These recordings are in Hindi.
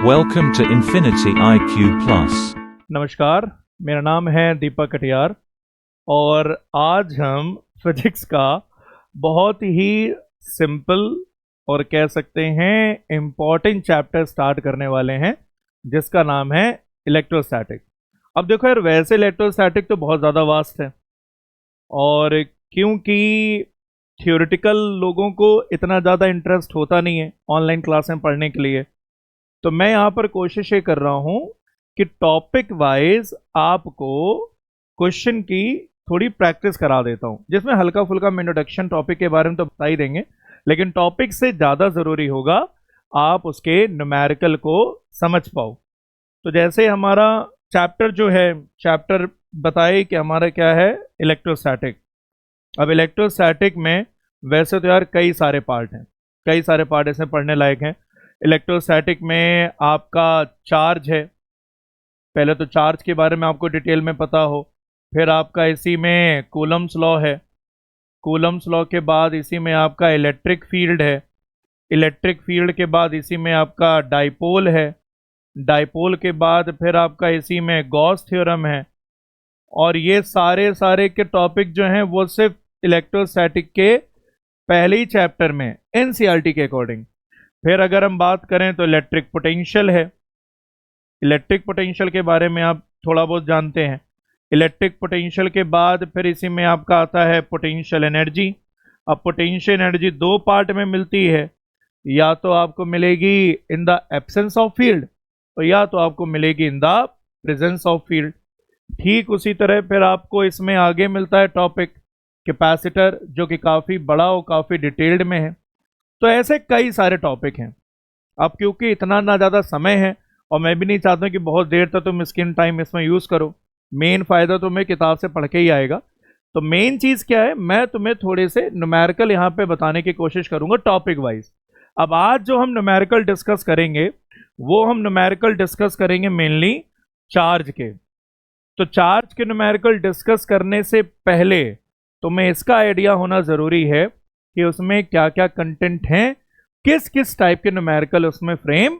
Welcome to Infinity IQ Plus. नमस्कार, मेरा नाम है दीपक कटियार और आज हम फिजिक्स का बहुत ही सिंपल और कह सकते हैं इम्पॉर्टेंट चैप्टर स्टार्ट करने वाले हैं जिसका नाम है इलेक्ट्रोस्टैटिक। अब देखो यार, वैसे इलेक्ट्रोस्टैटिक तो बहुत ज़्यादा वास्ट है और क्योंकि थियोरेटिकल लोगों को इतना ज़्यादा इंटरेस्ट होता नहीं है ऑनलाइन क्लास में पढ़ने के लिए, तो मैं यहाँ पर कोशिश ये कर रहा हूँ कि टॉपिक वाइज आपको क्वेश्चन की थोड़ी प्रैक्टिस करा देता हूँ, जिसमें हल्का फुल्का इंट्रोडक्शन टॉपिक के बारे में तो बता ही देंगे, लेकिन टॉपिक से ज़्यादा ज़रूरी होगा आप उसके न्यूमेरिकल को समझ पाओ। तो जैसे हमारा चैप्टर जो है, चैप्टर बताए कि हमारा क्या है, इलेक्ट्रोस्टैटिक। अब इलेक्ट्रोस्टैटिक में वैसे तो यार कई सारे पार्ट हैं, कई सारे पार्ट ऐसे पढ़ने लायक हैं। इलेक्ट्रोस्टैटिक में आपका चार्ज है, पहले तो चार्ज के बारे में आपको डिटेल में पता हो, फिर आपका इसी में कूलम्स लॉ है, कूलम्स लॉ के बाद इसी में आपका इलेक्ट्रिक फील्ड है, इलेक्ट्रिक फील्ड के बाद इसी में आपका डाइपोल है, डाइपोल के बाद फिर आपका इसी में गॉस थ्योरम है। और ये सारे सारे के टॉपिक जो हैं वो सिर्फ इलेक्ट्रोस्टैटिक के पहले ही चैप्टर में एनसीईआरटी के अकॉर्डिंग। फिर अगर हम बात करें तो इलेक्ट्रिक पोटेंशियल है, इलेक्ट्रिक पोटेंशियल के बारे में आप थोड़ा बहुत जानते हैं। इलेक्ट्रिक पोटेंशियल के बाद फिर इसी में आपका आता है पोटेंशियल एनर्जी। अब पोटेंशियल एनर्जी दो पार्ट में मिलती है, या तो आपको मिलेगी in the absence of field और या तो आपको मिलेगी in the presence of field. ठीक उसी तरह फिर आपको इसमें आगे मिलता है टॉपिक कैपेसिटर, जो कि काफ़ी बड़ा और काफ़ी डिटेल्ड में है। तो ऐसे कई सारे टॉपिक हैं। अब क्योंकि इतना ना ज़्यादा समय है और मैं भी नहीं चाहता कि बहुत देर तक तुम स्क्रीन टाइम इसमें यूज़ करो, मेन फ़ायदा तुम्हें किताब से पढ़ के ही आएगा। तो मेन चीज़ क्या है, मैं तुम्हें थोड़े से न्यूमेरिकल यहाँ पे बताने की कोशिश करूँगा टॉपिक वाइज। अब आज जो हम न्यूमेरिकल डिस्कस करेंगे वो हम न्यूमेरिकल डिस्कस करेंगे मेनली चार्ज के। तो चार्ज के न्यूमेरिकल डिस्कस करने से पहले तुम्हें इसका आइडिया होना ज़रूरी है कि उसमें क्या क्या कंटेंट हैं, किस किस टाइप के न्यूमेरिकल उसमें फ्रेम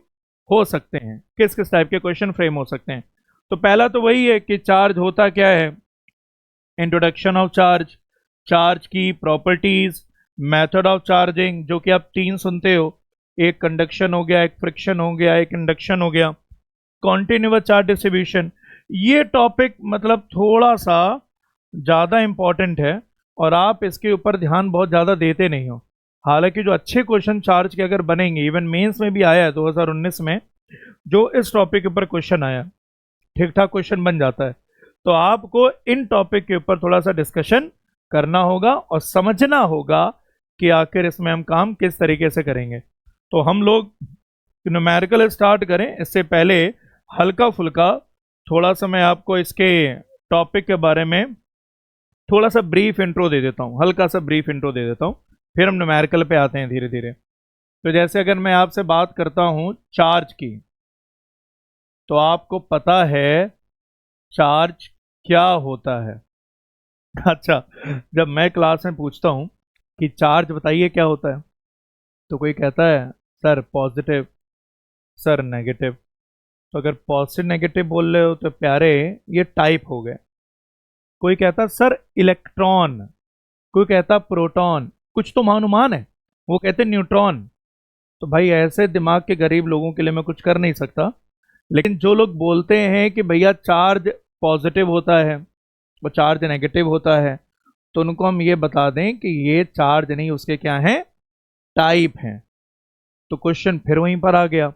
हो सकते हैं, किस किस टाइप के क्वेश्चन फ्रेम हो सकते हैं। तो पहला तो वही है कि चार्ज होता क्या है, इंट्रोडक्शन ऑफ चार्ज, चार्ज की प्रॉपर्टीज, मेथड ऑफ चार्जिंग, जो कि आप तीन सुनते हो, एक कंडक्शन हो गया, एक फ्रिक्शन हो गया, एक इंडक्शन हो गया, कॉन्टिन्यूअस चार्ज डिस्ट्रीब्यूशन। ये टॉपिक मतलब थोड़ा सा ज़्यादा इंपॉर्टेंट है और आप इसके ऊपर ध्यान बहुत ज़्यादा देते नहीं हो। हालांकि जो अच्छे क्वेश्चन चार्ज के अगर बनेंगे, इवन मेंस में भी आया है 2019 में जो इस टॉपिक के ऊपर क्वेश्चन आया, ठीक ठाक क्वेश्चन बन जाता है। तो आपको इन टॉपिक के ऊपर थोड़ा सा डिस्कशन करना होगा और समझना होगा कि आखिर इसमें हम काम किस तरीके से करेंगे। तो हम लोग न्यूमेरिकल स्टार्ट करें इससे पहले हल्का फुल्का थोड़ा सा मैं आपको इसके टॉपिक के बारे में थोड़ा सा ब्रीफ इंट्रो दे देता हूँ, हल्का सा ब्रीफ इंट्रो दे देता हूँ, फिर हम न्यूमेरिकल पे आते हैं धीरे धीरे। तो जैसे अगर मैं आपसे बात करता हूँ चार्ज की, तो आपको पता है चार्ज क्या होता है। अच्छा, जब मैं क्लास में पूछता हूँ कि चार्ज बताइए क्या होता है, तो कोई कहता है सर पॉजिटिव, सर नेगेटिव। तो अगर पॉजिटिव नेगेटिव बोल रहे हो तो प्यारे ये टाइप हो गए। कोई कहता सर इलेक्ट्रॉन, कोई कहता प्रोटॉन, कुछ तो अनुमान है, वो कहते न्यूट्रॉन। तो भाई ऐसे दिमाग के गरीब लोगों के लिए मैं कुछ कर नहीं सकता, लेकिन जो लोग बोलते हैं कि भैया चार्ज पॉजिटिव होता है और चार्ज नेगेटिव होता है, तो उनको हम ये बता दें कि ये चार्ज नहीं, उसके क्या हैं, टाइप हैं। तो क्वेश्चन फिर वहीं पर आ गया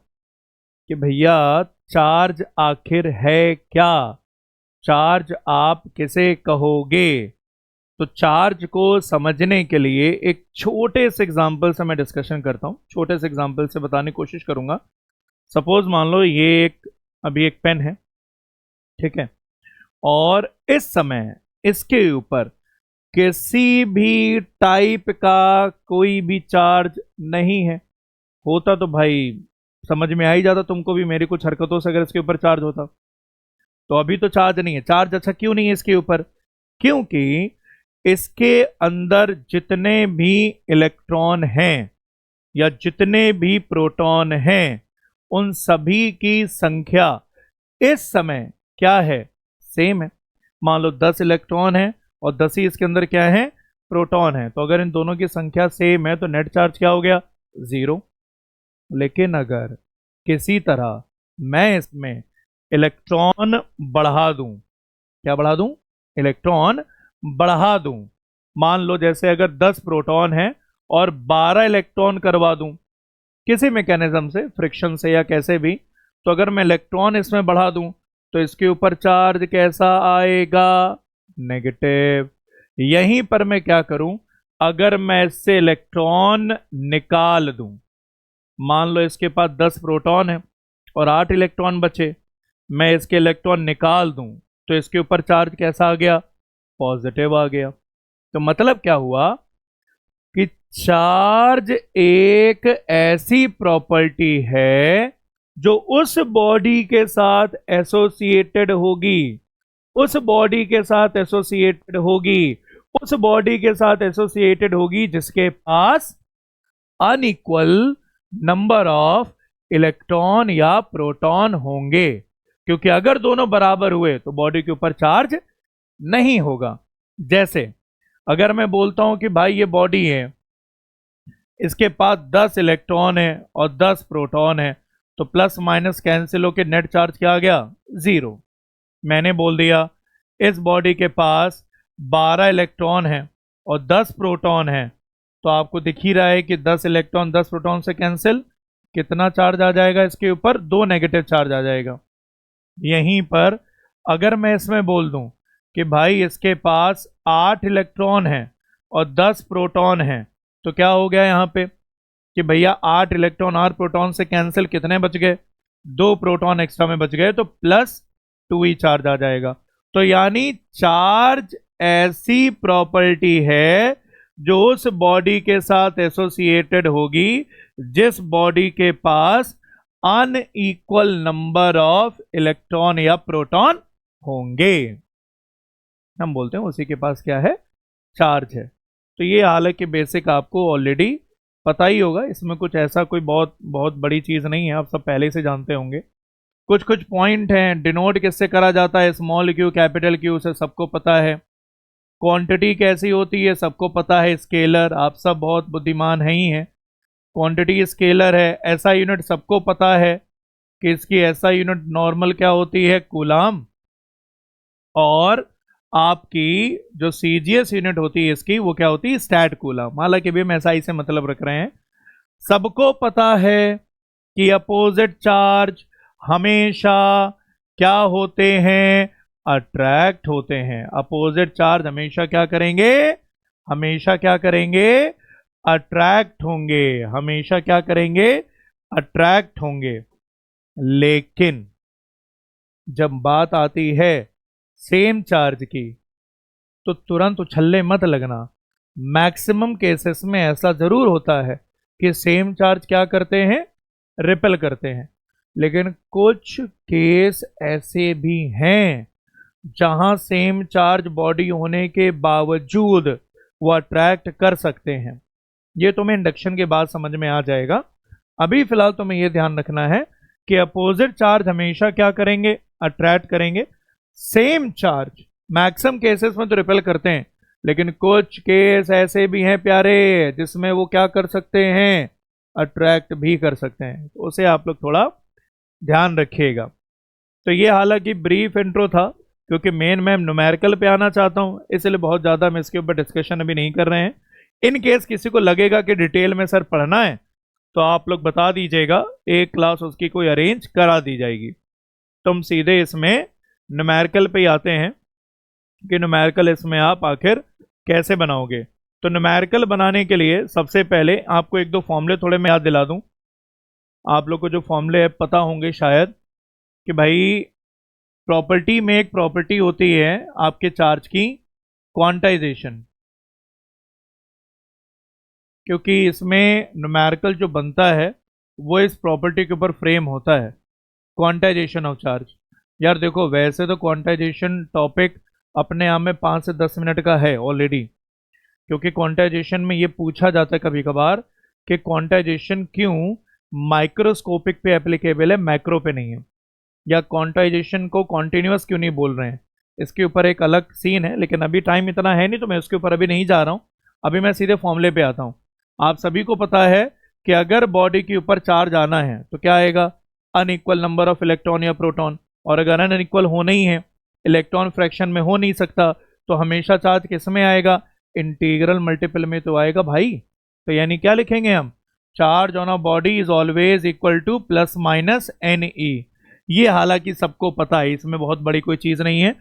कि भैया चार्ज आखिर है क्या, चार्ज आप किसे कहोगे। तो चार्ज को समझने के लिए एक छोटे से एग्जांपल से मैं डिस्कशन करता हूं, छोटे से एग्जांपल से बताने की कोशिश करूंगा। सपोज मान लो ये एक अभी एक पेन है, ठीक है, और इस समय इसके ऊपर किसी भी टाइप का कोई भी चार्ज नहीं है। होता तो भाई समझ में आ ही जाता तुमको भी मेरी कुछ हरकतों से, अगर इसके ऊपर चार्ज होता। तो अभी तो चार्ज नहीं है। चार्ज अच्छा क्यों नहीं है इसके ऊपर, क्योंकि इसके अंदर जितने भी इलेक्ट्रॉन हैं या जितने भी प्रोटॉन हैं उन सभी की संख्या इस समय क्या है, सेम है। मान लो 10 इलेक्ट्रॉन है और 10 ही इसके अंदर क्या है, प्रोटॉन है। तो अगर इन दोनों की संख्या सेम है तो नेट चार्ज क्या हो गया, 0। लेकिन अगर किसी तरह मैं इसमें इलेक्ट्रॉन बढ़ा दूं, क्या बढ़ा दूं, इलेक्ट्रॉन बढ़ा दूं। मान लो जैसे अगर 10 प्रोटॉन है और 12 इलेक्ट्रॉन करवा दूं किसी मैकेनिज्म से, फ्रिक्शन से या कैसे भी, तो अगर मैं इलेक्ट्रॉन इसमें बढ़ा दूं तो इसके ऊपर चार्ज कैसा आएगा, नेगेटिव। यहीं पर मैं क्या करूं, अगर मैं इससे इलेक्ट्रॉन निकाल दूं, मान लो इसके पास 10 प्रोटॉन है और 8 इलेक्ट्रॉन बचे, मैं इसके इलेक्ट्रॉन निकाल दूं तो इसके ऊपर चार्ज कैसा आ गया, पॉजिटिव आ गया। तो मतलब क्या हुआ कि चार्ज एक ऐसी प्रॉपर्टी है जो उस बॉडी के साथ एसोसिएटेड होगी, उस बॉडी के साथ एसोसिएटेड होगी, उस बॉडी के साथ एसोसिएटेड होगी जिसके पास अनइक्वल नंबर ऑफ इलेक्ट्रॉन या प्रोटॉन होंगे। क्योंकि अगर दोनों बराबर हुए तो बॉडी के ऊपर चार्ज नहीं होगा। जैसे अगर मैं बोलता हूं कि भाई ये बॉडी है, इसके पास 10 इलेक्ट्रॉन है और 10 प्रोटॉन है, तो प्लस माइनस कैंसिल होकर नेट चार्ज क्या आ गया, 0। मैंने बोल दिया इस बॉडी के पास 12 इलेक्ट्रॉन है और 10 प्रोटॉन है, तो आपको दिख ही रहा है कि 10 इलेक्ट्रॉन 10 प्रोटॉन से कैंसिल, कितना चार्ज आ जाएगा इसके ऊपर, 2 नेगेटिव चार्ज आ जाएगा। यहीं पर अगर मैं इसमें बोल दूं कि भाई इसके पास 8 इलेक्ट्रॉन है और 10 प्रोटॉन है, तो क्या हो गया यहां पे कि भैया 8 इलेक्ट्रॉन 8 प्रोटॉन से कैंसिल, कितने बच गए, 2 प्रोटॉन एक्स्ट्रा में बच गए, तो +2 ही चार्ज आ जाएगा। तो यानी चार्ज ऐसी प्रॉपर्टी है जो उस बॉडी के साथ एसोसिएटेड होगी जिस बॉडी के पास अनइक्वल नंबर ऑफ इलेक्ट्रॉन या प्रोटॉन होंगे, हम बोलते हैं उसी के पास क्या है, चार्ज है। तो ये हालांकि बेसिक आपको ऑलरेडी पता ही होगा, इसमें कुछ ऐसा कोई बहुत बहुत बड़ी चीज़ नहीं है, आप सब पहले से जानते होंगे। कुछ कुछ पॉइंट हैं, डिनोट किससे करा जाता है, स्मॉल क्यू कैपिटल क्यू से, सबको पता है। क्वांटिटी कैसी होती है सबको पता है, स्केलर, आप सब बहुत बुद्धिमान हैं ही हैं। क्वांटिटी स्केलर है। एसआई यूनिट सबको पता है कि इसकी एसआई यूनिट नॉर्मल क्या होती है, कूलाम। और आपकी जो सीजीएस यूनिट होती है इसकी, वो क्या होती है, स्टैट कूलाम। हालांकि भी हम एसआई से मतलब रख रहे हैं। सबको पता है कि अपोजिट चार्ज हमेशा क्या होते हैं, अट्रैक्ट होते हैं। अपोजिट चार्ज हमेशा क्या करेंगे, हमेशा क्या करेंगे, अट्रैक्ट होंगे, हमेशा क्या करेंगे, अट्रैक्ट होंगे। लेकिन जब बात आती है सेम चार्ज की तो तुरंत उछल्ले मत लगना। मैक्सिमम केसेस में ऐसा जरूर होता है कि सेम चार्ज क्या करते हैं, रिपेल करते हैं। लेकिन कुछ केस ऐसे भी हैं जहां सेम चार्ज बॉडी होने के बावजूद वो अट्रैक्ट कर सकते हैं। ये तुम्हें इंडक्शन के बाद समझ में आ जाएगा। अभी फिलहाल तुम्हें ये ध्यान रखना है कि अपोजिट चार्ज हमेशा क्या करेंगे, अट्रैक्ट करेंगे। सेम चार्ज मैक्सिमम केसेस में तो रिपेल करते हैं, लेकिन कुछ केस ऐसे भी हैं प्यारे जिसमें वो क्या कर सकते हैं, अट्रैक्ट भी कर सकते हैं। तो उसे आप लोग थोड़ा ध्यान रखिएगा। तो ये हालांकि ब्रीफ इंट्रो था, क्योंकि मेन मैं न्यूमेरिकल पे आना चाहता हूं, इसलिए बहुत ज़्यादा हम इसके ऊपर डिस्कशन अभी नहीं कर रहे हैं। इन केस किसी को लगेगा कि डिटेल में सर पढ़ना है तो आप लोग बता दीजिएगा, एक क्लास उसकी कोई अरेंज करा दी जाएगी। तो हम सीधे इसमें न्यूमेरिकल पे ही आते हैं कि न्यूमेरिकल इसमें आप आखिर कैसे बनाओगे। तो न्यूमेरिकल बनाने के लिए सबसे पहले आपको एक दो फॉर्मूले थोड़े मैं याद दिला दूं। आप लोग को जो फॉर्मूले पता होंगे शायद, कि भाई प्रॉपर्टी में एक प्रॉपर्टी होती है आपके चार्ज की, क्वांटाइजेशन। क्योंकि इसमें न्यूमेरिकल जो बनता है वो इस प्रॉपर्टी के ऊपर फ्रेम होता है, क्वांटाइजेशन ऑफ चार्ज। यार देखो, वैसे तो क्वांटाइजेशन टॉपिक अपने आप में 5 से 10 मिनट का है ऑलरेडी, क्योंकि क्वांटाइजेशन में ये पूछा जाता है कभी कभार कि क्वांटाइजेशन क्यों माइक्रोस्कोपिक पे एप्लीकेबल है, मैक्रो पे नहीं है। या क्वांटाइजेशन को कॉन्टिन्यूअस क्यों नहीं बोल रहे हैं, इसके ऊपर एक अलग सीन है, लेकिन अभी टाइम इतना है नहीं तो मैं उसके ऊपर अभी नहीं जा रहा हूं। अभी मैं सीधे फॉर्मूले पे आता हूं। आप सभी को पता है कि अगर बॉडी के ऊपर चार्ज आना है तो क्या आएगा, अनइक्वल नंबर ऑफ इलेक्ट्रॉन या प्रोटॉन। और अगर अनइक्वल होना ही है, इलेक्ट्रॉन फ्रैक्शन में हो नहीं सकता, तो हमेशा चार्ज किस में आएगा, इंटीग्रल मल्टीपल में तो आएगा भाई। तो यानी क्या लिखेंगे हम, charge on a body is always equal to plus minus N E. ये हालांकि सबको पता है, इसमें बहुत बड़ी कोई चीज नहीं है।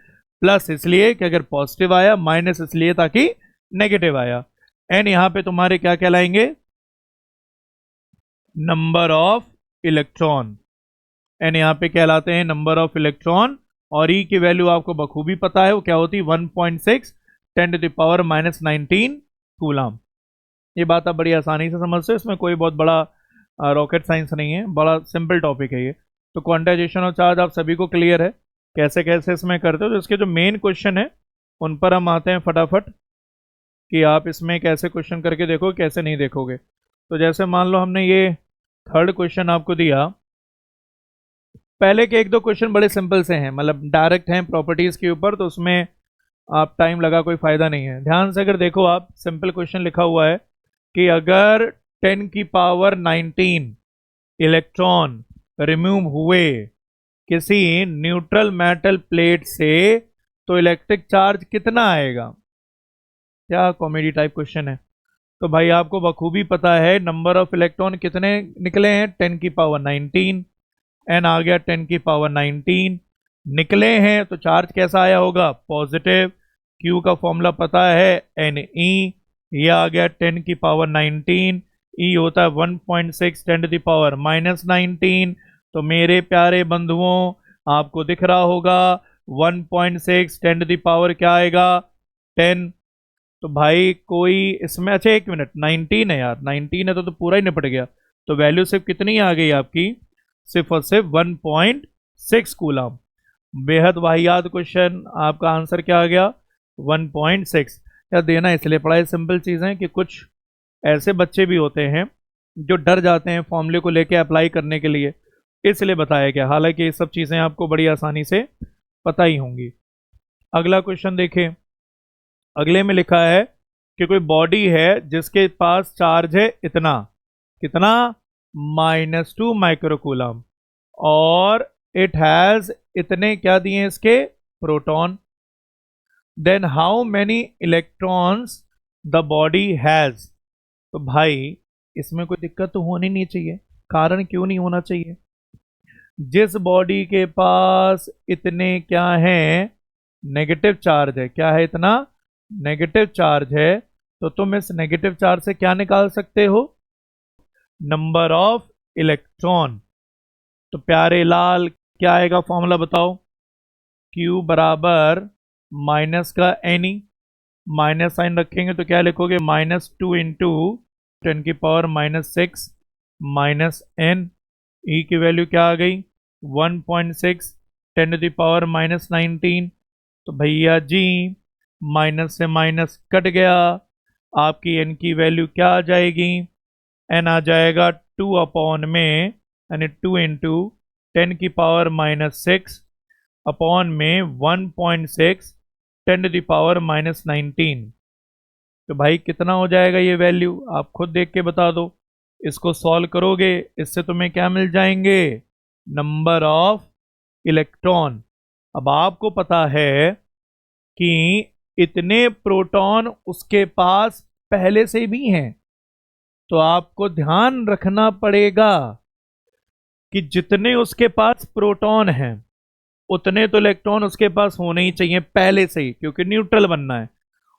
प्लस इसलिए कि अगर पॉजिटिव आया, माइनस इसलिए ताकि नेगेटिव आया। एन यहां पे तुम्हारे क्या कहलाएंगे, नंबर ऑफ इलेक्ट्रॉन। एन यहां पे कहलाते हैं नंबर ऑफ इलेक्ट्रॉन। और ई की वैल्यू आपको बखूबी पता है, वो क्या होती है, 1.6 10⁻⁻19 कूलम। ये बात आप बड़ी आसानी से समझते हो, इसमें कोई बहुत बड़ा रॉकेट साइंस नहीं है, बड़ा सिंपल टॉपिक है ये। तो क्वांटाइजेशन ऑफ चार्ज आप सभी को क्लियर है, कैसे कैसे इसमें करते हो। तो इसके जो मेन क्वेश्चन है उन पर हम आते हैं फटाफट, कि आप इसमें कैसे क्वेश्चन करके देखो, कैसे नहीं देखोगे। तो जैसे मान लो हमने ये थर्ड क्वेश्चन आपको दिया, पहले के एक दो क्वेश्चन बड़े सिंपल से हैं, मतलब डायरेक्ट हैं प्रॉपर्टीज के ऊपर, तो उसमें आप टाइम लगा कोई फायदा नहीं है। ध्यान से अगर देखो आप, सिंपल क्वेश्चन लिखा हुआ है कि अगर 10⁻19 इलेक्ट्रॉन रिमूव हुए किसी न्यूट्रल मेटल प्लेट से तो इलेक्ट्रिक चार्ज कितना आएगा। क्या कॉमेडी टाइप क्वेश्चन है। तो भाई आपको बखूबी पता है नंबर ऑफ इलेक्ट्रॉन कितने निकले हैं, 10⁻19। एन आ गया 10⁻19 निकले हैं, तो चार्ज कैसा आया होगा, पॉजिटिव। क्यू का फॉर्मूला पता है एन ई, ये आ गया 10⁻19, ई होता है 1.6 10⁻⁻19। तो मेरे प्यारे बंधुओं आपको दिख रहा होगा 1.6 10 क्या आएगा, 10। तो भाई कोई इसमें, अच्छा एक मिनट, 19 है यार, 19 है तो पूरा ही निपट गया। तो वैल्यू सिर्फ कितनी आ गई आपकी, सिर्फ और सिर्फ 1.6 कूलम। बेहद वाहियात क्वेश्चन, आपका आंसर क्या आ गया, 1.6। या देना इसलिए पड़ा है, सिंपल चीज़ें कि कुछ ऐसे बच्चे भी होते हैं जो डर जाते हैं फॉर्मूले को लेके अप्लाई करने के लिए, इसलिए बताया गया। हालांकि ये सब चीज़ें आपको बड़ी आसानी से पता ही होंगी। अगला क्वेश्चन देखें, अगले में लिखा है कि कोई बॉडी है जिसके पास चार्ज है इतना, कितना, -2 माइक्रोकूलम, और इट हैज इतने क्या दिए इसके, proton. Then how many electrons the body has. तो भाई इसमें कोई दिक्कत तो होनी नहीं चाहिए, कारण क्यों नहीं होना चाहिए, जिस बॉडी के पास इतने क्या है, नेगेटिव चार्ज है, क्या है इतना, नेगेटिव चार्ज है, तो तुम इस नेगेटिव चार्ज से क्या निकाल सकते हो, नंबर ऑफ इलेक्ट्रॉन। तो प्यारे लाल क्या आएगा फॉर्मूला बताओ, Q बराबर माइनस का एन ई, माइनस साइन रखेंगे तो क्या लिखोगे, -2 इंटू 10⁻⁻6 माइनस एन। ई की वैल्यू क्या आ गई, 1.6 10⁻⁻19। तो भैया जी माइनस से माइनस कट गया, आपकी एन की वैल्यू क्या आ जाएगी, एन आ जाएगा 2 में, यानी 2 इंटू 10⁻⁻6 अपॉन में 1.6 10⁻⁻19। तो भाई कितना हो जाएगा ये वैल्यू, आप खुद देख के बता दो। इसको सॉल्व करोगे, इससे तुम्हें क्या मिल जाएंगे, नंबर ऑफ इलेक्ट्रॉन। अब आपको पता है कि इतने प्रोटॉन उसके पास पहले से भी हैं, तो आपको ध्यान रखना पड़ेगा कि जितने उसके पास प्रोटॉन हैं उतने तो इलेक्ट्रॉन उसके पास होने ही चाहिए पहले से ही, क्योंकि न्यूट्रल बनना है।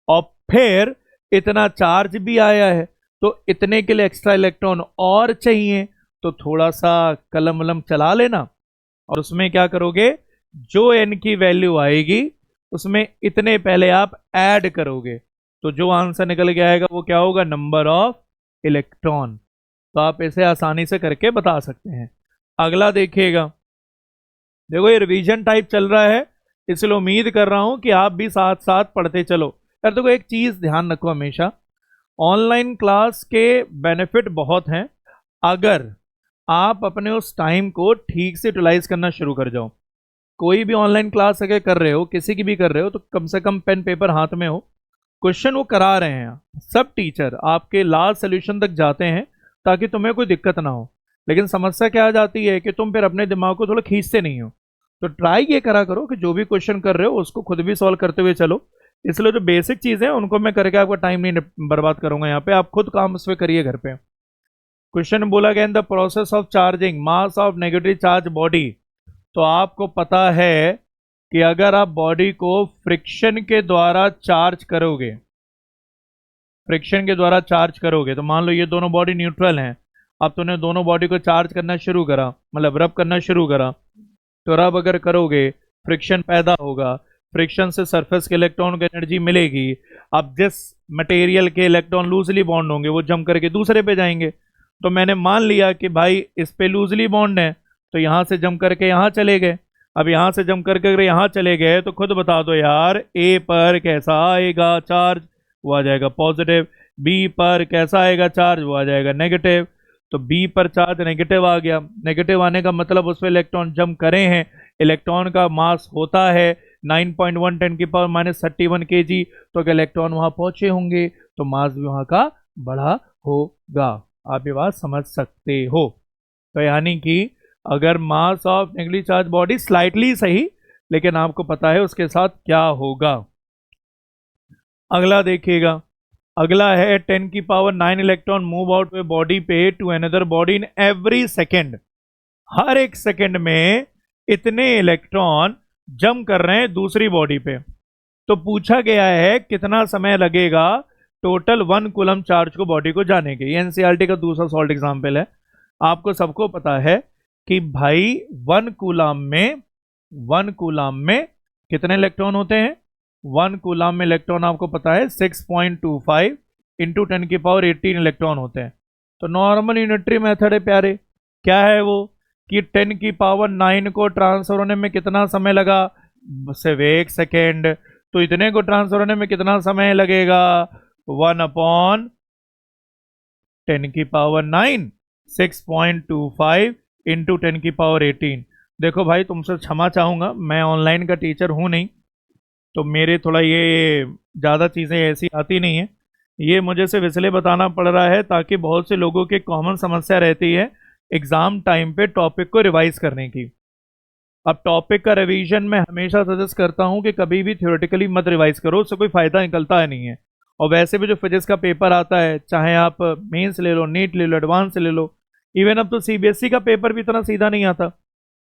और फिर इतना चार्ज भी आया है, तो इतने के लिए एक्स्ट्रा इलेक्ट्रॉन और चाहिए, तो थोड़ा सा कलम वलम चला लेना, और उसमें क्या करोगे, जो एन की वैल्यू आएगी उसमें इतने पहले आप ऐड करोगे, तो जो आंसर निकल के आएगा वो क्या होगा, नंबर ऑफ इलेक्ट्रॉन। तो आप इसे आसानी से करके बता सकते हैं। अगला देखिएगा, देखो ये रिवीजन टाइप चल रहा है, इसलिए उम्मीद कर रहा हूं कि आप भी साथ साथ पढ़ते चलो। यार देखो एक चीज ध्यान रखो हमेशा, ऑनलाइन क्लास के बेनिफिट बहुत हैं। अगर आप अपने उस टाइम को ठीक से यूटिलाइज करना शुरू कर जाओ। कोई भी ऑनलाइन क्लास अगर कर रहे हो, किसी की भी कर रहे हो, तो कम से कम पेन पेपर हाथ में हो। क्वेश्चन वो करा रहे हैं, सब टीचर आपके लास्ट सोल्यूशन तक जाते हैं ताकि तुम्हें कोई दिक्कत ना हो। लेकिन समस्या क्या आ जाती है कि तुम फिर अपने दिमाग को थोड़ा खींचते नहीं हो। तो ट्राई ये करा करो कि जो भी क्वेश्चन कर रहे हो उसको खुद भी सॉल्व करते हुए चलो। इसलिए जो बेसिक चीज़ें हैं उनको मैं करके आपका टाइम नहीं बर्बाद करूंगा, यहाँ पे आप खुद काम उस पर करिए घर पे। क्वेश्चन बोला गया in the process of charging mass of negative charge body. तो आपको पता है कि अगर आप बॉडी को फ्रिक्शन के द्वारा चार्ज करोगे, फ्रिक्शन के द्वारा चार्ज करोगे, तो मान लो ये दोनों बॉडी न्यूट्रल हैं। अब तूने दोनों बॉडी को चार्ज करना शुरू करा, मतलब रब करना शुरू करा, तो रब अगर करोगे फ्रिक्शन पैदा होगा, फ्रिक्शन से सरफेस के इलेक्ट्रॉन को एनर्जी मिलेगी। अब जिस मटेरियल के इलेक्ट्रॉन लूजली बॉन्ड होंगे वो जम करके दूसरे पे जाएंगे। तो मैंने मान लिया कि भाई इस पे लूजली बॉन्ड है, तो यहां से जम करके यहां चले गए। अब यहां से जम करके अगर यहां चले गए तो खुद बता दो यार, ए पर कैसा आएगा चार्ज, वो आ जाएगा पॉजिटिव। बी पर कैसा आएगा चार्ज, वो आ जाएगा नेगेटिव। तो बी पर चार्ज नेगेटिव आ गया, नेगेटिव आने का मतलब उस पर इलेक्ट्रॉन जम करे हैं। इलेक्ट्रॉन का मास होता है 9.1 10 की पावर -31 kg। तो अगर इलेक्ट्रॉन वहां पहुंचे होंगे तो मास भी वहां का बड़ा होगा। आप ये बात समझ सकते हो। तो यानी कि अगर mass of negative charge body slightly सही, लेकिन आपको पता है उसके साथ क्या होगा। अगला देखिएगा, अगला है 10 की power 9 electron move out body पे to another body in every second. हर एक सेकेंड में इतने इलेक्ट्रॉन जम कर रहे हैं दूसरी बॉडी पे। तो पूछा गया है कितना समय लगेगा टोटल 1 कूलम चार्ज को बॉडी को जाने के। ये एनसीईआरटी का दूसरा सॉल्ट एग्जाम्पल है। आपको सबको पता है कि भाई 1 कूलम में कितने इलेक्ट्रॉन होते हैं। 1 कूलम में इलेक्ट्रॉन आपको पता है 6.25 इंटू 10 की पावर 18 इलेक्ट्रॉन होते हैं। तो नॉर्मल यूनिटरी मेथड है प्यारे। क्या है वो कि 10 की पावर 9 को ट्रांसफर होने में कितना समय लगा, सिर्फ 1 सेकेंड। तो इतने को ट्रांसफर होने में कितना समय लगेगा, 1/10 की पावर 9 6.25 इंटू 10 की पावर 18। देखो भाई तुमसे क्षमा चाहूंगा, मैं ऑनलाइन का टीचर हूं नहीं, तो मेरे थोड़ा ये ज़्यादा चीज़ें ऐसी आती नहीं है। ये मुझे सिर्फ इसलिए बताना पड़ रहा है ताकि बहुत से लोगों की कॉमन समस्या रहती है एग्ज़ाम टाइम पे टॉपिक को रिवाइज करने की। अब टॉपिक का रिवीजन मैं हमेशा सजेस्ट करता हूं कि कभी भी थ्योरेटिकली मत रिवाइज करो, उससे कोई फ़ायदा निकलता है नहीं है। और वैसे भी जो फिजिक्स का पेपर आता है, चाहे आप मेंस ले लो, नीट ले लो, एडवांस ले लो, इवन अब तो सीबीएसई का पेपर भी इतना सीधा नहीं आता।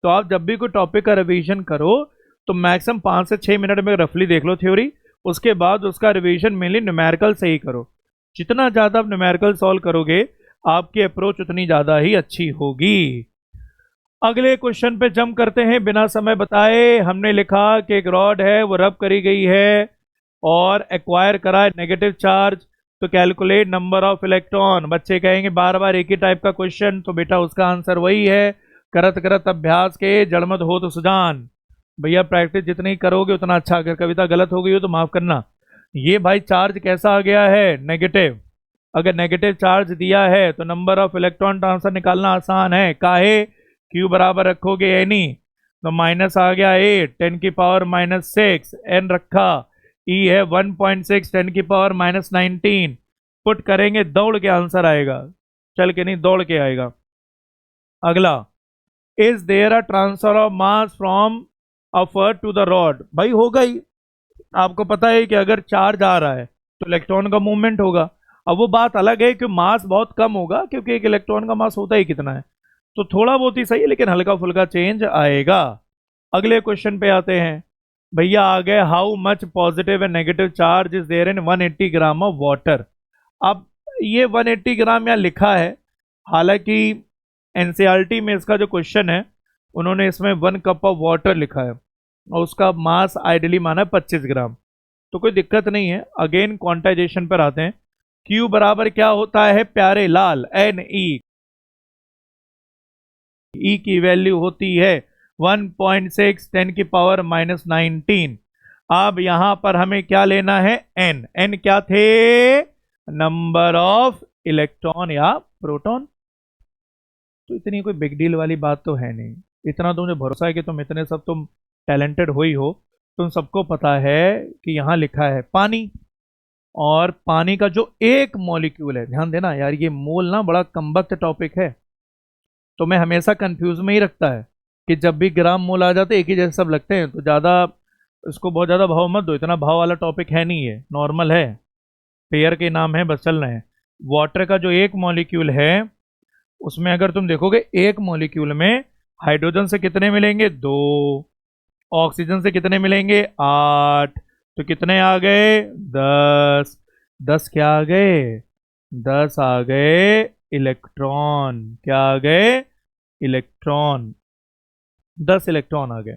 तो आप जब भी कोई टॉपिक का रिवीजन करो तो मैक्सिमम 5 से 6 मिनट में रफली देख लो थ्योरी, उसके बाद उसका रिवीजन मेनली न्यूमेरिकल से ही करो। जितना ज़्यादा आप न्यूमेरिकल सॉल्व करोगे आपकी अप्रोच उतनी ज़्यादा ही अच्छी होगी। अगले क्वेश्चन पे जंप करते हैं बिना समय बताए। हमने लिखा कि एक रॉड है वो रब करी गई है और एक्वायर करा है नेगेटिव चार्ज, तो कैलकुलेट नंबर ऑफ इलेक्ट्रॉन। बच्चे कहेंगे बार बार एक ही टाइप का क्वेश्चन, तो बेटा उसका आंसर वही है, करत करत अभ्यास के जड़मत हो तो सुजान। भैया प्रैक्टिस जितनी करोगे उतना अच्छा। अगर कविता गलत हो गई हो तो माफ करना। ये भाई चार्ज कैसा आ गया है, नेगेटिव। अगर नेगेटिव चार्ज दिया है तो नंबर ऑफ इलेक्ट्रॉन ट्रांसफर निकालना आसान है। काहे, क्यू बराबर रखोगे एनी, तो माइनस आ गया 8 10 की पावर -6, एन रखा, ई है 1.6 10 की पावर -19। पुट करेंगे दौड़ के आंसर आएगा, चल के नहीं दौड़ के आएगा। अगला, is there a transfer of mass from upper to the rod. भाई होगा ही, आपको पता है कि अगर चार्ज आ रहा है तो इलेक्ट्रॉन का मूवमेंट होगा। अब वो बात अलग है कि मास बहुत कम होगा, क्योंकि एक इलेक्ट्रॉन का मास होता ही कितना है, तो थोड़ा बहुत ही सही लेकिन हल्का फुल्का चेंज आएगा। अगले क्वेश्चन पे आते हैं। भैया आ गए, how much positive and negative charge is there in 180 gram of water. अब ये 180 ग्राम यहाँ लिखा है, हालांकि एनसीईआरटी में इसका जो क्वेश्चन है उन्होंने इसमें 1 कप ऑफ वाटर लिखा है और उसका मास आइडियली माना है 25 ग्राम। तो कोई दिक्कत नहीं है। अगेन क्वांटाइजेशन पर आते हैं। Q बराबर क्या होता है प्यारे लाल, एन ई की वैल्यू होती है 1.6 10 की पावर -19। अब यहां पर हमें क्या लेना है, एन। एन क्या थे, नंबर ऑफ इलेक्ट्रॉन या प्रोटॉन। तो इतनी कोई बिग डील वाली बात तो है नहीं। इतना तो मुझे भरोसा है कि तुम इतने सब तुम टैलेंटेड हो ही हो। तुम सबको पता है कि यहाँ लिखा है पानी, और पानी का जो एक मॉलिक्यूल है, ध्यान देना यार, ये मोल ना बड़ा कमबख्त टॉपिक है, तो मैं हमेशा कंफ्यूज में ही रखता है कि जब भी ग्राम मोल आ जाते एक ही जैसे सब लगते हैं, तो ज़्यादा इसको बहुत ज़्यादा भाव मत दो, इतना भाव वाला टॉपिक है नहीं, ये नॉर्मल है, पेयर के नाम है, बस चल रहे हैं। वाटर का जो एक मॉलिक्यूल है, उसमें अगर तुम देखोगे एक मॉलिक्यूल में हाइड्रोजन से कितने मिलेंगे, 2, ऑक्सीजन से कितने मिलेंगे, 8, तो कितने आ गए, 10। 10 क्या आ गए, 10 आ गए इलेक्ट्रॉन। क्या आ गए, इलेक्ट्रॉन। 10 इलेक्ट्रॉन आ गए।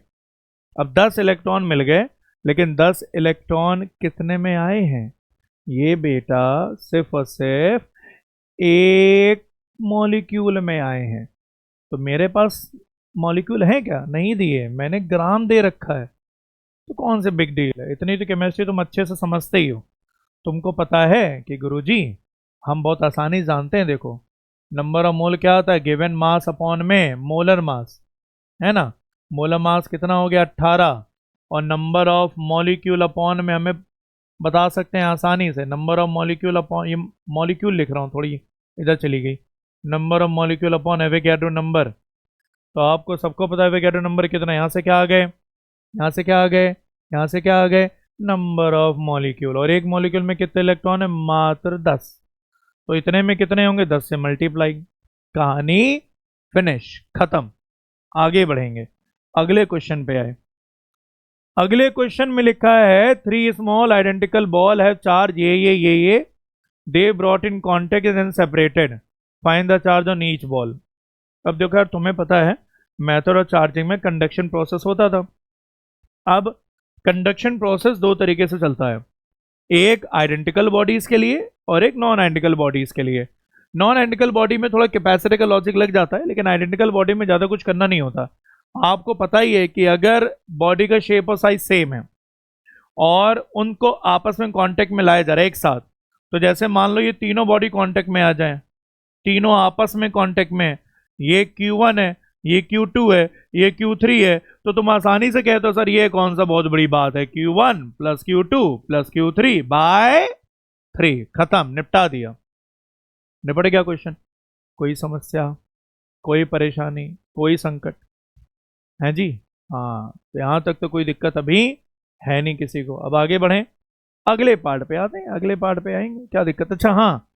अब 10 इलेक्ट्रॉन मिल गए, लेकिन 10 इलेक्ट्रॉन कितने में आए हैं, ये बेटा सिर्फ और सिर्फ एक मॉलिक्यूल में आए हैं। तो मेरे पास मॉलिक्यूल है क्या, नहीं दिए, मैंने ग्राम दे रखा है, तो कौन से बिग डील है। इतनी तो केमिस्ट्री तुम अच्छे से समझते ही हो। तुमको पता है कि गुरुजी हम बहुत आसानी जानते हैं, देखो नंबर ऑफ मोल क्या आता है, गिवन मास अपॉन में मोलर मास, है ना। मोलर मास कितना हो गया, 18, और नंबर ऑफ मॉलिक्यूल अपॉन में हमें बता सकते हैं आसानी से, नंबर ऑफ मॉलिक्यूल अपॉन, ये मॉलिक्यूल लिख रहा हूँ, थोड़ी इधर चली गई, number of molecule upon Avogadro number. तो आपको सबको पता है एवोगैड्रो नंबर कितना है, यहाँ से क्या आ गए, यहाँ से क्या आ गए, यहाँ से क्या आ गए, नंबर ऑफ मॉलिक्यूल, और एक मॉलिक्यूल में कितने इलेक्ट्रॉन है, मात्र 10। तो इतने में कितने होंगे, 10 से मल्टीप्लाई, कहानी फिनिश, खत्म। आगे बढ़ेंगे, अगले क्वेश्चन पे आए। अगले क्वेश्चन में लिखा है 3 small identical ball have charge ये they brought in contact and separated, find the charge on each ball. अब देखो यार, तुम्हें पता है मेथड ऑफ चार्जिंग में कंडक्शन प्रोसेस होता था। अब कंडक्शन प्रोसेस दो तरीके से चलता है, एक आइडेंटिकल बॉडीज के लिए और एक नॉन आइडेंटिकल बॉडीज के लिए। नॉन आइडेंटिकल बॉडी में थोड़ा कैपेसिटी का लॉजिक लग जाता है, लेकिन आइडेंटिकल बॉडी में ज़्यादा कुछ करना नहीं होता। आपको पता ही है कि अगर बॉडी का शेप और साइज सेम है और उनको आपस में कांटेक्ट में लाया जा रहा है एक साथ, तो जैसे मान लो ये तीनों बॉडी कांटेक्ट में आ जाए, तीनों आपस में कांटेक्ट में, ये Q1 है, ये Q2 है, ये Q3 है, तो तुम आसानी से कहते हो सर ये कौन सा बहुत बड़ी बात है, Q1 plus Q2 plus Q3 bye 3, खत्म, निपटा दिया, निपट गया क्वेश्चन। कोई समस्या, कोई परेशानी, कोई संकट है जी, हाँ, तो यहां तक तो कोई दिक्कत अभी है नहीं किसी को। अब आगे बढ़ें, अगले पार्ट पे आते हैं, अगले पार्ट पे आएंगे, क्या दिक्कत। अच्छा हाँ,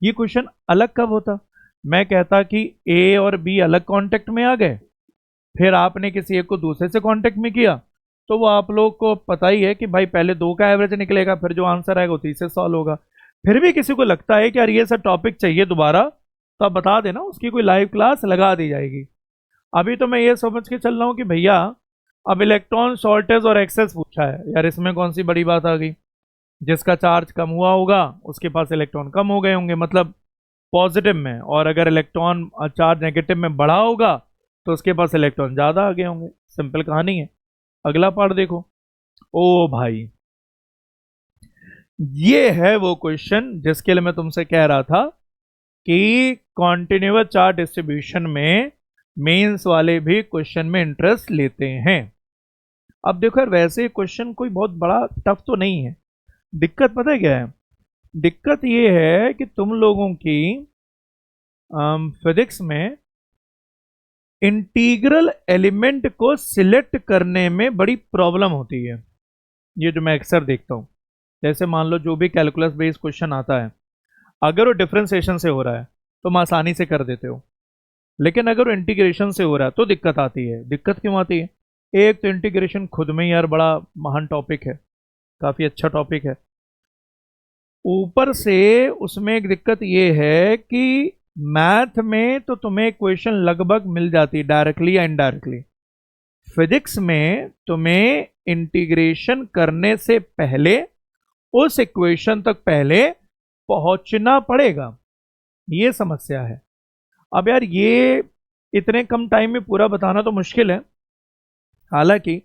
ये क्वेश्चन अलग कब होता, मैं कहता कि ए और बी अलग कांटेक्ट में आ गए, फिर आपने किसी एक को दूसरे से कांटेक्ट में किया, तो वो आप लोग को पता ही है कि भाई पहले 2 का एवरेज निकलेगा, फिर जो आंसर आएगा वो 30 से सॉल्व होगा। फिर भी किसी को लगता है कि यार ये सब टॉपिक चाहिए दोबारा, तो आप बता देना, उसकी कोई लाइव क्लास लगा दी जाएगी। अभी तो मैं ये समझ के चल रहा हूँ कि भैया अब इलेक्ट्रॉन शॉर्टेज और एक्सेस पूछा है, यार इसमें कौन सी बड़ी बात आ गई। जिसका चार्ज कम हुआ होगा उसके पास इलेक्ट्रॉन कम हो गए होंगे, मतलब पॉजिटिव में, और अगर इलेक्ट्रॉन चार्ज नेगेटिव में बढ़ा होगा तो उसके पास इलेक्ट्रॉन ज़्यादा आ गए होंगे, सिंपल कहानी है। अगला पार्ट देखो, ओ भाई ये है वो क्वेश्चन जिसके लिए मैं तुमसे कह रहा था कि कॉन्टिन्यूअस चार्ज डिस्ट्रीब्यूशन में मेंस वाले भी क्वेश्चन में इंटरेस्ट लेते हैं। अब देखो यार, वैसे क्वेश्चन कोई बहुत बड़ा टफ तो नहीं है, दिक्कत पता है क्या है, दिक्कत ये है कि तुम लोगों की फिजिक्स में इंटीग्रल एलिमेंट को सिलेक्ट करने में बड़ी प्रॉब्लम होती है। ये जो मैं अक्सर देखता हूँ, जैसे मान लो जो भी कैलकुलस बेस्ड क्वेश्चन आता है, अगर वो डिफरेंशिएशन से हो रहा है तो तुम आसानी से कर देते हो, लेकिन अगर वो इंटीग्रेशन से हो रहा है तो दिक्कत आती है। दिक्कत क्यों आती है, एक तो इंटीग्रेशन खुद में ही यार बड़ा महान टॉपिक है, काफ़ी अच्छा टॉपिक है, ऊपर से उसमें एक दिक्कत ये है कि मैथ में तो तुम्हें क्वेश्चन लगभग मिल जाती डायरेक्टली या इनडायरेक्टली, फिजिक्स में तुम्हें इंटीग्रेशन करने से पहले उस इक्वेशन तक पहले पहुंचना पड़ेगा, ये समस्या है। अब यार ये इतने कम टाइम में पूरा बताना तो मुश्किल है, हालांकि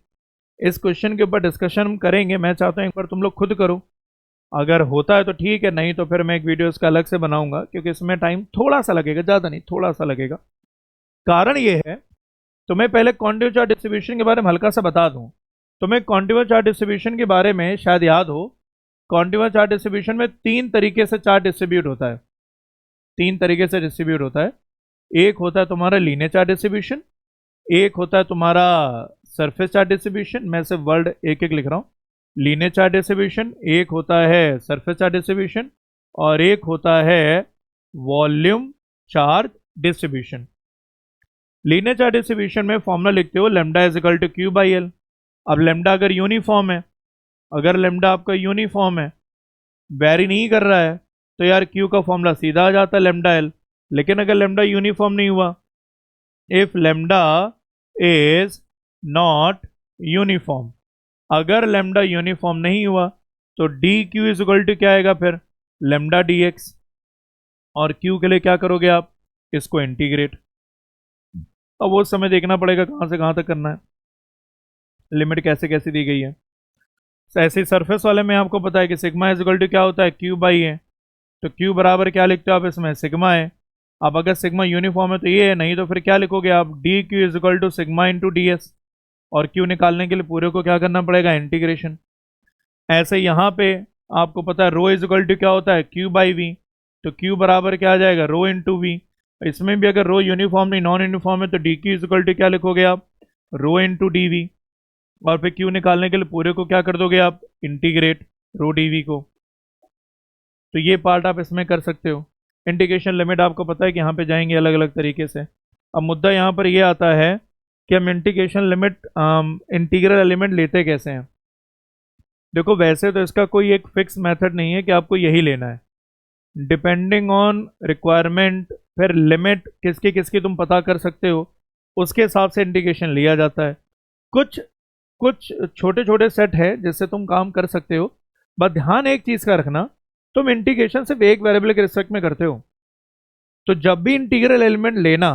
इस क्वेश्चन के ऊपर डिस्कशन हम करेंगे, मैं चाहता हूं एक बार तुम लोग खुद करो, अगर होता है तो ठीक है, नहीं तो फिर मैं एक वीडियो इसका अलग से बनाऊंगा, क्योंकि इसमें टाइम थोड़ा सा लगेगा, ज़्यादा नहीं, थोड़ा सा लगेगा। कारण ये है, तो मैं पहले कॉन्टिन्यूस चार्ज डिस्ट्रीब्यूशन के बारे में हल्का सा बता दूं। तुम्हें कॉन्टिन्यूस चार्ज डिस्ट्रीब्यूशन के बारे में शायद याद हो, कॉन्टिन्यूस चार्ज डिस्ट्रीब्यूशन में 3 तरीके से चार्ज डिस्ट्रीब्यूट होता है। 3 तरीके से डिस्ट्रीब्यूट होता है। एक होता है तुम्हारा लीनियर चार्ज डिस्ट्रीब्यूशन, एक होता है तुम्हारा सरफेस चार्ज डिस्ट्रीब्यूशन, मैं सिर्फ वर्ड एक एक लिख रहा हूँ, लीनियर चार्ज डिस्ट्रीब्यूशन, एक होता है सरफेस चार्ज डिस्ट्रीब्यूशन, और एक होता है volume charge distribution. Linear charge distribution में फॉर्मूला लिखते हो lambda is equal to Q by L. अब लेमडा अगर यूनिफॉर्म है, अगर लेमडा आपका यूनिफॉर्म है, वेरी नहीं कर रहा है, तो यार क्यू का फॉर्मूला सीधा आ जाता है लेमडा एल। लेकिन अगर लेमडा यूनिफॉर्म नहीं हुआ, if lambda is not uniform, अगर लेमडा यूनिफॉर्म नहीं हुआ तो D Q is equal to क्या आएगा फिर, लेमडा डी एक्स। और क्यू के लिए क्या करोगे आप, इसको इंटीग्रेट। अब वो समय देखना पड़ेगा कहां से कहां तक करना है, लिमिट कैसे कैसे दी गई है। ऐसे ही सरफेस वाले में आपको पता है कि सिग्मा इज इक्वल टू क्या होता है, क्यू बाई है। तो क्यू बराबर क्या लिखते हो आप इसमें, सिग्मा है। अब अगर सिग्मा यूनिफॉर्म है तो ये है, नहीं तो फिर क्या लिखोगे आप, D Q is equal to sigma into D S. और क्यू निकालने के लिए पूरे को क्या करना पड़ेगा, इंटीग्रेशन। ऐसे यहाँ पे आपको पता है रो इज इक्वल टू क्या होता है, क्यू बाई वी। तो क्यू बराबर क्या आ जाएगा, रो इंटू वी। इसमें भी अगर रो यूनिफॉर्म नहीं नॉन यूनिफॉर्म है तो D Q is equal to क्या लिखोगे आप, रो इंटू डी वी। और फिर क्यू निकालने के लिए पूरे को क्या कर दोगे आप, इंटीग्रेट रो डी वी को। तो ये पार्ट आप इसमें कर सकते हो। इंटीग्रेशन लिमिट आपको पता है कि यहाँ पे जाएंगे अलग अलग तरीके से। अब मुद्दा यहाँ पर ये आता है कि हम इंटीग्रेशन लिमिट इंटीग्रल एलिमेंट लेते कैसे हैं। देखो वैसे तो इसका कोई एक फिक्स मेथड नहीं है कि आपको यही लेना है, डिपेंडिंग ऑन रिक्वायरमेंट। फिर लिमिट किसकी किसकी तुम पता कर सकते हो, उसके हिसाब से इंटीग्रेशन लिया जाता है। कुछ कुछ छोटे छोटे सेट है जिससे तुम काम कर सकते हो। बस ध्यान एक चीज का रखना, तुम इंटीग्रेशन सिर्फ एक वेरिएबल के रिस्पेक्ट में करते हो। तो जब भी इंटीग्रल एलिमेंट लेना,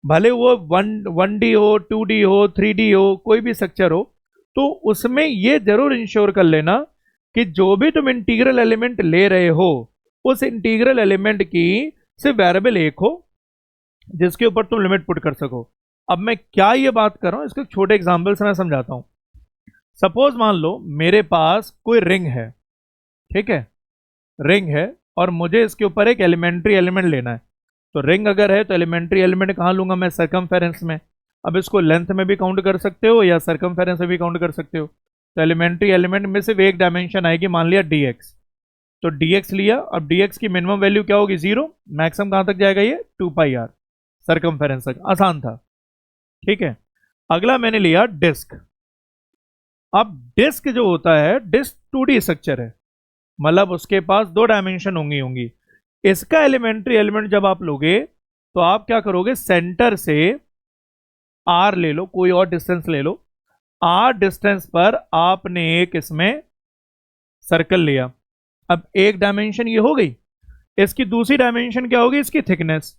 भले वो 1D हो, 2D हो, 3D हो, कोई भी स्ट्रक्चर हो, तो उसमें ये जरूर इंश्योर कर लेना कि जो भी तुम इंटीग्रल एलिमेंट ले रहे हो, उस इंटीग्रल एलिमेंट की सिर्फ वेरिएबल एक हो जिसके ऊपर तुम लिमिट पुट कर सको। अब मैं क्या ये बात कर रहा हूं, इसको एक छोटे एग्जाम्पल से मैं समझाता हूं। सपोज मान लो मेरे पास कोई रिंग है, ठीक है, रिंग है, और मुझे इसके ऊपर एक एलिमेंट्री एलिमेंट लेना है। तो रिंग अगर है तो एलिमेंट्री एलिमेंट कहाँ लूंगा मैं, सर्कमफेरेंस में। अब इसको लेंथ में भी काउंट कर सकते हो या सर्कमफेरेंस में भी काउंट कर सकते हो। तो एलिमेंट्री एलिमेंट में सिर्फ एक डायमेंशन आएगी, मान लिया dx। तो dx लिया, अब dx की मिनिमम वैल्यू क्या होगी, 0। मैक्सिमम कहां तक जाएगा ये, 2πr, सर्कमफेरेंस तक। आसान था, ठीक है। अगला मैंने लिया डिस्क। अब डिस्क जो होता है, डिस्क 2D स्ट्रक्चर है, मतलब उसके पास 2 डायमेंशन होंगी। इसका एलिमेंट्री एलिमेंट जब आप लोगे तो आप क्या करोगे, सेंटर से r ले लो, कोई और डिस्टेंस ले लो, r डिस्टेंस पर आपने एक इसमें सर्कल लिया। अब एक डायमेंशन ये हो गई, इसकी दूसरी डायमेंशन क्या होगी, इसकी थिकनेस।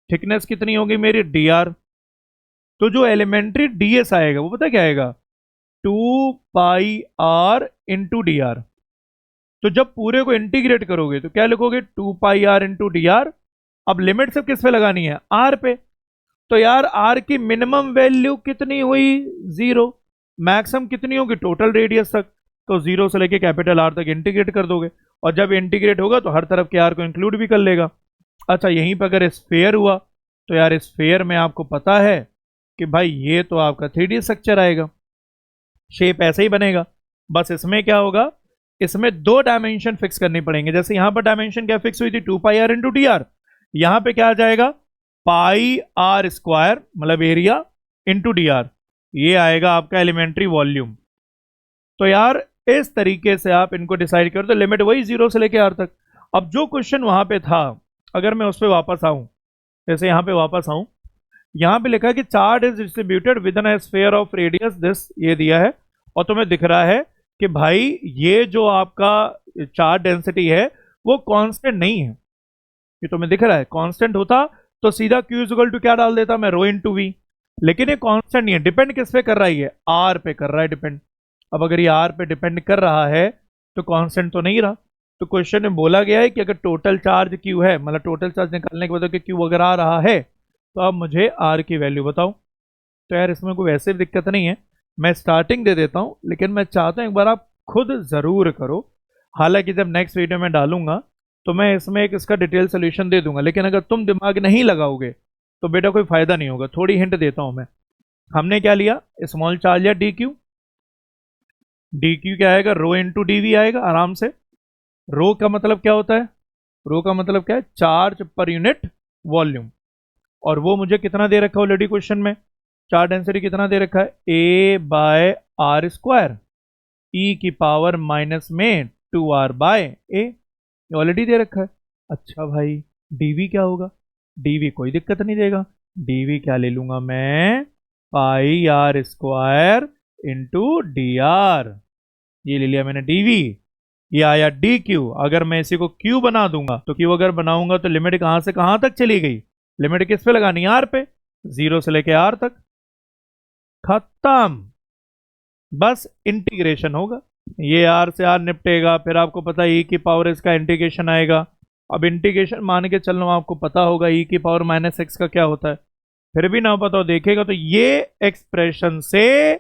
थिकनेस कितनी होगी मेरी, dr। तो जो एलिमेंट्री ds आएगा वो पता क्या आएगा, 2πr इंटू dr। तो जब पूरे को इंटीग्रेट करोगे तो क्या लिखोगे, 2πr इंटू dr। अब लिमिट सिर्फ किस पे लगानी है, r पे। तो यार r की मिनिमम वैल्यू कितनी हुई, 0। मैक्सिमम कितनी होगी, टोटल रेडियस तक। तो 0 से लेके कैपिटल R तक इंटीग्रेट कर दोगे, और जब इंटीग्रेट होगा तो हर तरफ के r को इंक्लूड भी कर लेगा। अच्छा, यहीं पर अगर स्फेयर हुआ तो यार स्फेयर में आपको पता है कि भाई ये तो आपका 3D स्ट्रक्चर आएगा, शेप ऐसे ही बनेगा। बस इसमें क्या होगा, इसमें 2 डायमेंशन फिक्स करनी पड़ेंगे। जैसे यहां पर डायमेंशन क्या फिक्स हुई थी, 2πr इंटू dr। यहां पे क्या आ जाएगा, πr स्क्वायर मतलब एरिया इंटू dr। ये आएगा आपका एलिमेंट्री वॉल्यूम। तो यार इस तरीके से आप इनको डिसाइड कर दो, लिमिट वही 0 से लेके r तक। अब जो क्वेश्चन वहां पे था, अगर मैं उस पर वापस आऊं, जैसे यहां पे वापस आऊं, यहां पे लिखा है कि charge is distributed with an sphere of radius this, ये दिया है। और तुम्हें दिख रहा है कि भाई ये जो आपका चार्ज डेंसिटी है वो कांस्टेंट नहीं है। ये तुम्हें दिख रहा है, कांस्टेंट होता तो सीधा Q इक्वल टू क्या डाल देता मैं, रो इंटू वी। लेकिन ये कांस्टेंट नहीं है, डिपेंड किस पे कर रहा है, ये R पे कर रहा है डिपेंड। अब अगर ये R पे डिपेंड कर रहा है तो कांस्टेंट तो नहीं रहा। तो क्वेश्चन में बोला गया है कि अगर टोटल चार्ज Q है, मतलब टोटल चार्ज निकालने के बाद Q अगर आ रहा है, तो अब मुझे आर की वैल्यू बताओ। तो यार इसमें कोई वैसे भी दिक्कत नहीं है, मैं स्टार्टिंग दे देता हूँ, लेकिन मैं चाहता हूँ एक बार आप खुद ज़रूर करो। हालांकि जब नेक्स्ट वीडियो में डालूंगा तो मैं इसमें एक इसका डिटेल सोल्यूशन दे दूंगा, लेकिन अगर तुम दिमाग नहीं लगाओगे तो बेटा कोई फायदा नहीं होगा। थोड़ी हिंट देता हूं मैं। हमने क्या लिया, स्मॉल चार्ज या डी क्यू। डी क्यू क्या आएगा, रो इंटू डी वी आएगा आराम से। रो का मतलब क्या होता है, रो का मतलब क्या है, चार्ज पर यूनिट वॉल्यूम। और वो मुझे कितना दे रखा है ऑलरेडी क्वेश्चन में, चार्ज डेंसिटी कितना दे रखा है, ए बाय आर स्क्वायर ई की पावर माइनस में 2r बाय ए, ऑलरेडी दे रखा है। अच्छा भाई डीवी क्या होगा, डीवी कोई दिक्कत नहीं देगा, डीवी क्या ले लूंगा मैं, pi R square into D R, ये ले लिया मैंने डीवी। ये आया डी क्यू। अगर मैं इसी को क्यू बना दूंगा तो क्यू अगर बनाऊंगा तो लिमिट कहां से कहां तक चली गई, लिमिट किस पे लगानी, आर पे, 0 से लेके आर तक, खत्म। बस इंटीग्रेशन होगा, ये आर से आर निपटेगा, फिर आपको पता है ई की पावर इसका इंटीग्रेशन आएगा। अब इंटीग्रेशन मान के चल रहा हूं, आपको पता होगा ई की पावर माइनस एक्स का क्या होता है, फिर भी ना पता हो देखेगा तो ये एक्सप्रेशन से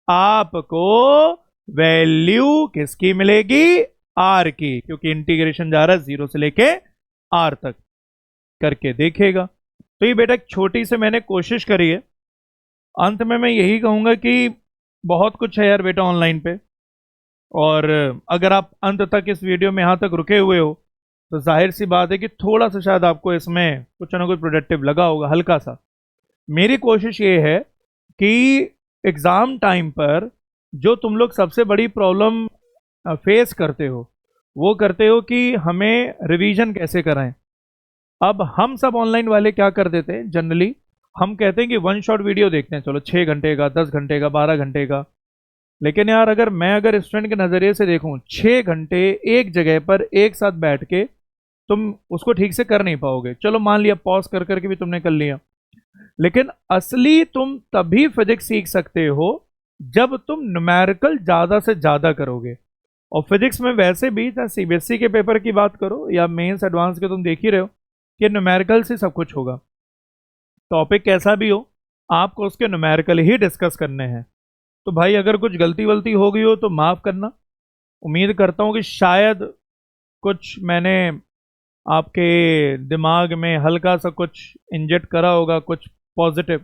आपको वैल्यू किसकी मिलेगी, आर की, क्योंकि इंटीग्रेशन जा रहा है 0 से लेके आर तक, करके देखेगा। तो ये बेटा एक छोटी से मैंने कोशिश करी है। अंत में मैं यही कहूंगा कि बहुत कुछ है यार बेटा ऑनलाइन पे, और अगर आप अंत तक इस वीडियो में यहां तक रुके हुए हो तो जाहिर सी बात है कि थोड़ा सा शायद आपको इसमें कुछ ना कुछ प्रोडक्टिव लगा होगा, हल्का सा। मेरी कोशिश ये है कि एग्जाम टाइम पर जो तुम लोग सबसे बड़ी प्रॉब्लम फेस करते हो वो करते हो कि हमें रिवीजन कैसे कराएं। अब हम सब ऑनलाइन वाले क्या कर देते हैं जनरली, हम कहते हैं कि वन शॉट वीडियो देखते हैं, चलो 6 घंटे का, 10 घंटे का, 12 घंटे का। लेकिन यार अगर स्टूडेंट के नज़रिए से देखूं, 6 घंटे एक जगह पर एक साथ बैठ के तुम उसको ठीक से कर नहीं पाओगे। चलो मान लिया पॉज कर करके भी तुमने कर लिया, लेकिन असली तुम तभी फिजिक्स सीख सकते हो जब तुम न्यूमेरिकल ज़्यादा से ज़्यादा करोगे। और फिजिक्स में वैसे भी, चाहे सीबीएसई के पेपर की बात करो या मेंस एडवांस के, तुम देख ही रहे हो कि न्यूमेरिकल से सब कुछ होगा। टॉपिक कैसा भी हो आपको उसके न्यूमेरिकल ही डिस्कस करने हैं। तो भाई अगर कुछ गलती वलती हो गई हो तो माफ़ करना। उम्मीद करता हूँ कि शायद कुछ मैंने आपके दिमाग में हल्का सा कुछ इंजेक्ट करा होगा, कुछ पॉजिटिव,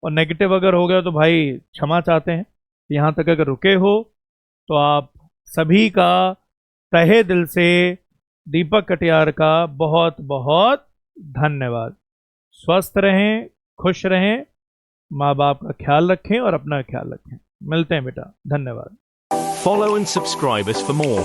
और नेगेटिव अगर हो गया तो भाई क्षमा चाहते हैं। यहाँ तक अगर रुके हो तो आप सभी का तहे दिल से दीपक कटियार का बहुत बहुत धन्यवाद। स्वस्थ रहें, खुश रहें, माँ बाप का ख्याल रखें और अपना ख्याल रखें। मिलते हैं बेटा, धन्यवाद। Follow and subscribe us for more.